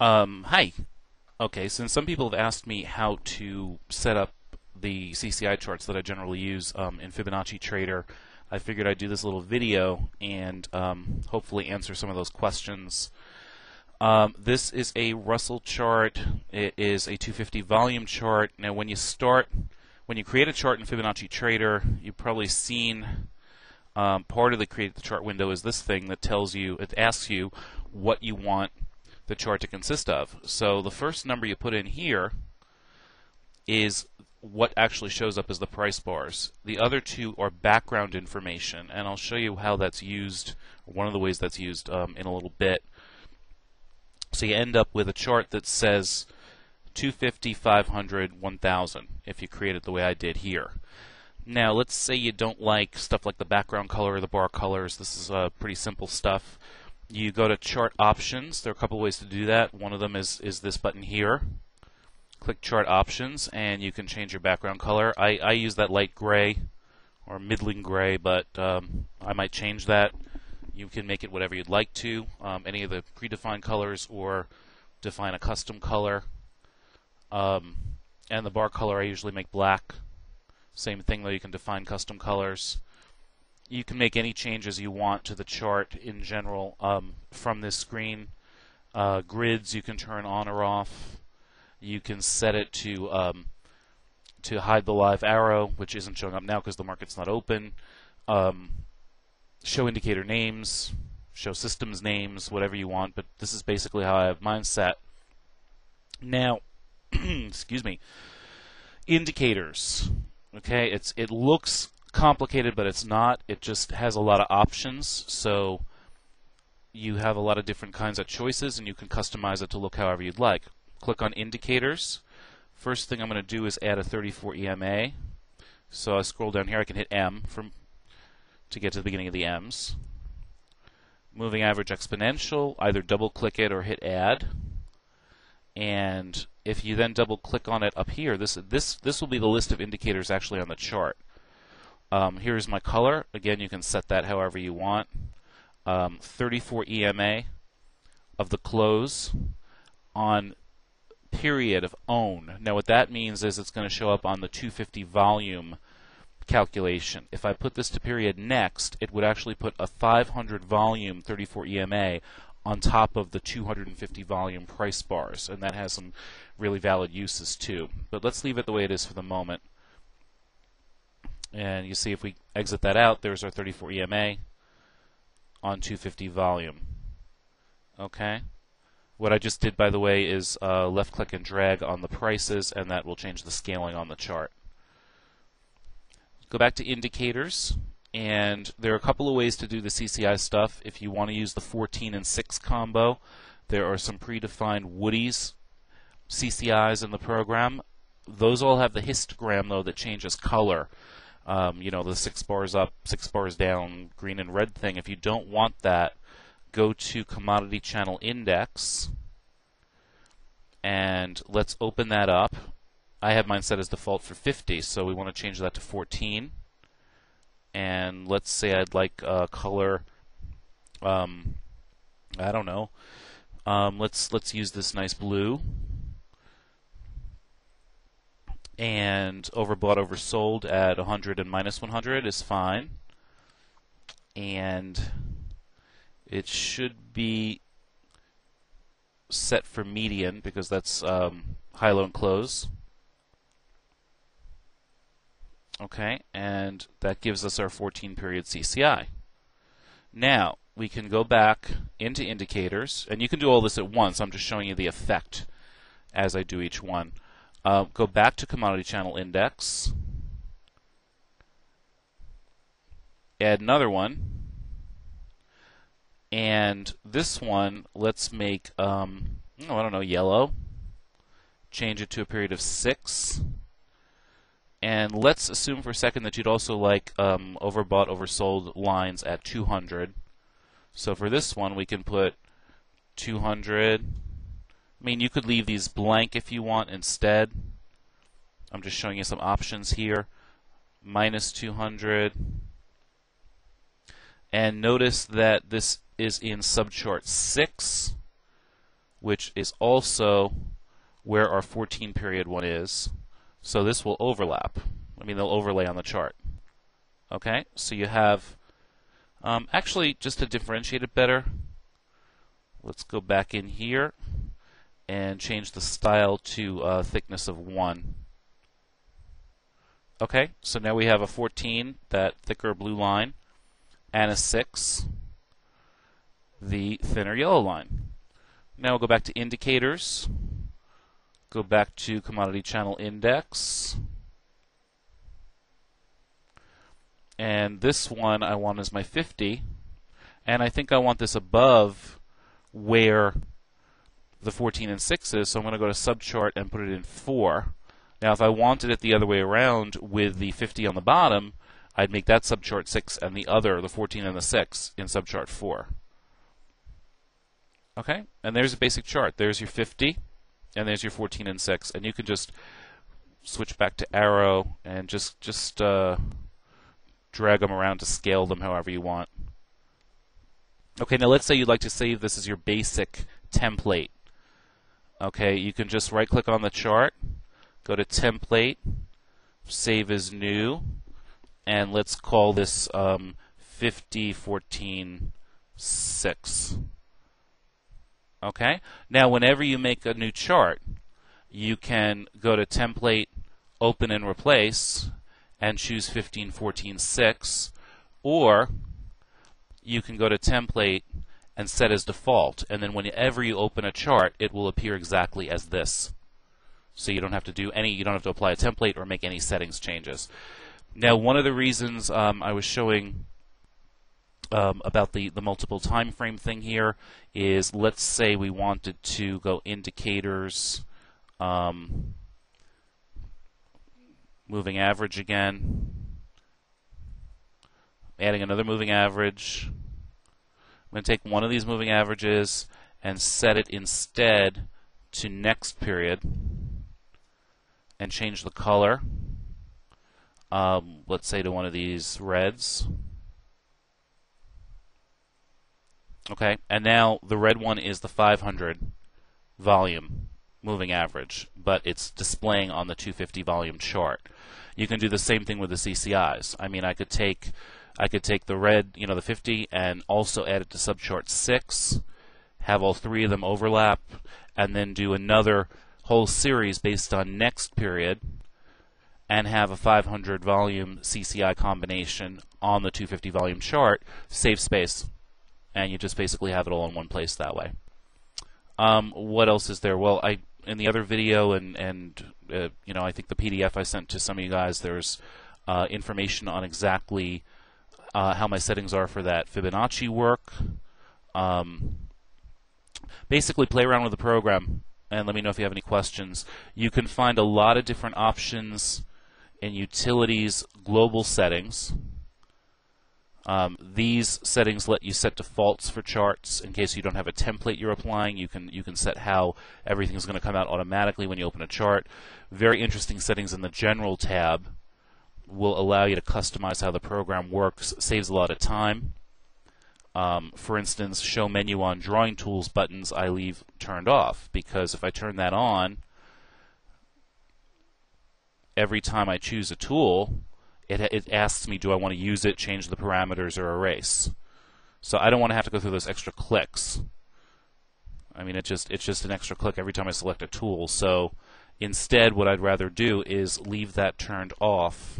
Hi. Okay, since some people have asked me how to set up the CCI charts that I generally use in Fibonacci Trader, I figured I'd do this little video and hopefully answer some of those questions. This is a Russell chart. It is a 250 volume chart. Now, when you create a chart in Fibonacci Trader, you've probably seen part of the create the chart window is this thing that tells you, it asks you what you want the chart to consist of. So the first number you put in here is what actually shows up as the price bars. The other two are background information, and I'll show you how that's used, one of the ways that's used in a little bit. So you end up with a chart that says 250, 500, 1000 if you create it the way I did here. Now let's say you don't like stuff like the background color or the bar colors. This is pretty simple stuff. You go to Chart Options. There are a couple ways to do that. One of them is this button here. Click Chart Options, and you can change your background color. I use that light gray or middling gray, but I might change that. You can make it whatever you'd like to, any of the predefined colors, or define a custom color. And the bar color I usually make black. Same thing though, you can define custom colors. You can make any changes you want to the chart in general from this screen. Grids you can turn on or off. You can set it to hide the live arrow, which isn't showing up now because the market's not open. Show indicator names, show systems names, whatever you want, but this is basically how I have mine set. Now, excuse me, indicators. Okay, it looks complicated, but it's not. It just has a lot of options, so you have a lot of different kinds of choices, and you can customize it to look however you'd like. Click on Indicators. First thing I'm going to do is add a 34 EMA. So I scroll down here. I can hit M to get to the beginning of the M's. Moving Average Exponential, either double-click it or hit Add. And if you then double-click on it up here, this will be the list of indicators actually on the chart. Here's my color. Again, you can set that however you want. 34 EMA of the close on period of own. Now what that means is it's going to show up on the 250 volume calculation. If I put this to period next, it would actually put a 500 volume 34 EMA on top of the 250 volume price bars, and that has some really valid uses too. But let's leave it the way it is for the moment. And you see if we exit that out, there's our 34 EMA on 250 volume. Okay. What I just did, by the way, is left click and drag on the prices, and that will change the scaling on the chart. Go back to indicators, and there are a couple of ways to do the CCI stuff. If you want to use the 14 and 6 combo, there are some predefined Woody's CCIs in the program. Those all have the histogram, though, that changes color. You know, the 6 bars up, 6 bars down, green and red thing. If you don't want that, go to Commodity Channel Index, and let's open that up. I have mine set as default for 50, so we want to change that to 14. And let's say I'd like color, I don't know. Let's use this nice blue. And overbought, oversold at 100 and minus 100 is fine. And it should be set for median because that's high, low, and close. Okay, and that gives us our 14 period CCI. Now, we can go back into indicators, and you can do all this at once. I'm just showing you the effect as I do each one. Go back to Commodity Channel Index, add another one, and this one, let's make, I don't know, yellow. Change it to a period of 6. And let's assume for a second that you'd also like overbought, oversold lines at 200. So for this one, we can put 200. I mean, you could leave these blank if you want instead. I'm just showing you some options here. Minus 200. And notice that this is in subchart 6. which is also where our 14 period one is. So this will overlap. I mean, they'll overlay on the chart. Okay, so you have, actually, just to differentiate it better, let's go back in here and change the style to thickness of 1. Okay, so now we have a 14, that thicker blue line, and a 6, the thinner yellow line. Now we'll go back to indicators, go back to commodity channel index, and this one I want as my 50, and I think I want this above where the 14 and 6 is, so I'm going to go to subchart and put it in 4. Now if I wanted it the other way around with the 50 on the bottom, I'd make that subchart 6 and the other, the 14 and the 6, in subchart 4. Okay, and there's a basic chart. There's your 50, and there's your 14 and 6, and you can just switch back to arrow and just drag them around to scale them however you want. Okay, now let's say you'd like to save this as your basic template. Okay, you can just right-click on the chart, go to Template, Save as New, and let's call this 50, 14, 6. Okay, now whenever you make a new chart, you can go to Template, Open and Replace, and choose 15, 14, 6, or you can go to Template and set as default, and then whenever you open a chart, it will appear exactly as this. So you don't have to do any, you don't have to apply a template or make any settings changes. Now, one of the reasons I was showing about the multiple time frame thing here is, let's say we wanted to go indicators, moving average again, adding another moving average. I'm going to take one of these moving averages and set it instead to next period and change the color. Let's say to one of these reds. Okay, and now the red one is the 500 volume moving average, but it's displaying on the 250 volume chart. You can do the same thing with the CCIs. I mean, I could take the red, the 50, and also add it to subchart 6, have all three of them overlap, and then do another whole series based on next period, and have a 500 volume CCI combination on the 250 volume chart, save space, and you just basically have it all in one place that way. What else is there? Well, in the other video and I think the PDF I sent to some of you guys, there's information on exactly how my settings are for that Fibonacci work. Basically, play around with the program and let me know if you have any questions. You can find a lot of different options in Utilities Global Settings. These settings let you set defaults for charts in case you don't have a template you're applying. You can set how everything is going to come out automatically when you open a chart. Very interesting settings in the General tab will allow you to customize how the program works. Saves a lot of time. For instance, Show Menu on Drawing Tools buttons I leave turned off, because if I turn that on, every time I choose a tool, it asks me, do I want to use it, change the parameters, or erase. So I don't want to have to go through those extra clicks. I mean, it's just an extra click every time I select a tool. So instead, what I'd rather do is leave that turned off.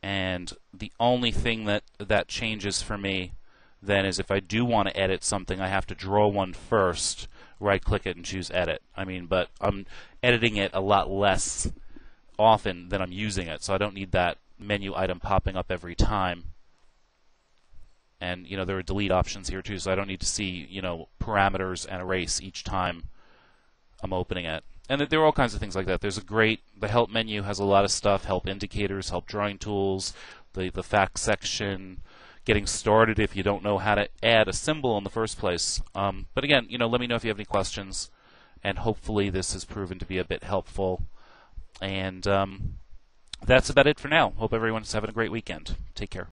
And the only thing that changes for me then is if I do want to edit something, I have to draw one first, right-click it, and choose Edit. I mean, but I'm editing it a lot less often than I'm using it, so I don't need that menu item popping up every time. And there are delete options here too, so I don't need to see parameters and erase each time I'm opening it. And there are all kinds of things like that. There's the help menu has a lot of stuff: help indicators, help drawing tools, the facts section, getting started if you don't know how to add a symbol in the first place. But again, let me know if you have any questions, and hopefully this has proven to be a bit helpful. And that's about it for now. Hope everyone's having a great weekend. Take care.